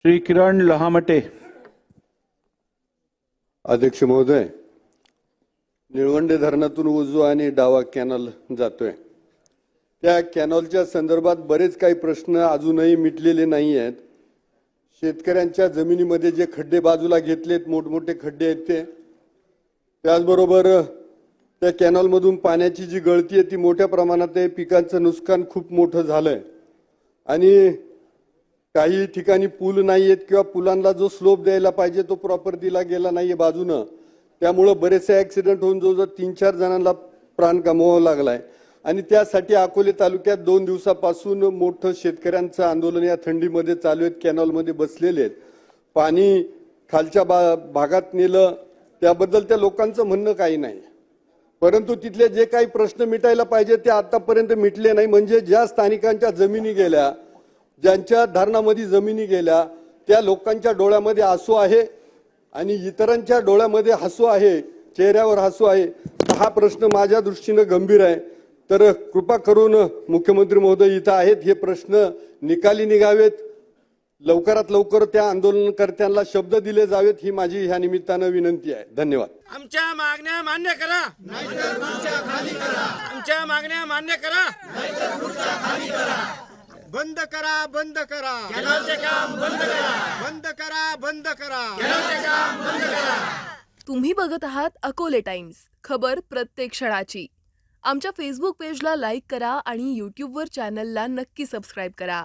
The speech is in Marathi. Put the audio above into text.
श्री किरण लहामटे. अध्यक्ष महोदय, निळवंडे धरणातून उजवा आणि डावा कॅनल जातोय. त्या कॅनलच्या संदर्भात बरेच काही प्रश्न अजूनही मिटलेले नाही आहेत. शेतकऱ्यांच्या जमिनीमध्ये जे खड्डे बाजूला घेतलेत, मोठमोठे खड्डे आहेत ते, त्याचबरोबर त्या कॅनलमधून पाण्याची जी गळती आहे ती मोठ्या प्रमाणात आहे. पिकांचं नुकसान खूप मोठं झालंय आणि काही ठिकाणी पूल नाही आहेत किंवा पुलांना जो स्लोप द्यायला पाहिजे तो प्रॉपर दिला गेला नाहीये बाजूनं. त्यामुळे बरेचसे ऍक्सिडेंट होऊन जवळजवळ 3-4 जणांना प्राण गमवावा लागलाय. आणि त्यासाठी अकोले तालुक्यात 2 दिवसापासून मोठं शेतकऱ्यांचं आंदोलन या थंडीमध्ये चालू आहेत. कॅनलमध्ये बसलेले आहेत. पाणी खालच्या भागात नेलं त्याबद्दल त्या लोकांचं म्हणणं काही नाही, परंतु तिथले जे काही प्रश्न मिटायला पाहिजे ते आतापर्यंत मिटले नाही. म्हणजे ज्या स्थानिकांच्या जमिनी गेल्या, ज्यांच्या धरणामध्ये जमिनी गेल्या, त्या लोकांच्या डोळ्यामध्ये आसू आहे आणि इतरांच्या डोळ्यामध्ये हसू आहे, चेहऱ्यावर हसू आहे. हा प्रश्न माझ्या दृष्टीने गंभीर आहे. तर कृपा करून मुख्यमंत्री महोदय इथं आहेत, हे प्रश्न निकाली निघावेत. लवकरात लवकर त्या आंदोलनकर्त्यांना शब्द दिले जावेत, ही माझी ह्या निमित्तानं विनंती आहे. धन्यवाद. आमच्या मागण्या मान्य करा, नाहीतर खुर्च्या खाली करा. आमच्या मागण्या मान्य करा, नाहीतर खुर्च्या खाली करा. बंद करा, बंद करा, कॅनलचे काम बंद करा, बंद करा, बंद करा, कॅनलचे काम बंद करा. तुम्ही बघत आहात अकोले टाइम्स, खबर प्रत्येक क्षणाची. आमच्या फेसबुक पेजला लाईक करा आणि यूट्यूबवर चॅनलला नक्की सबस्क्राईब करा.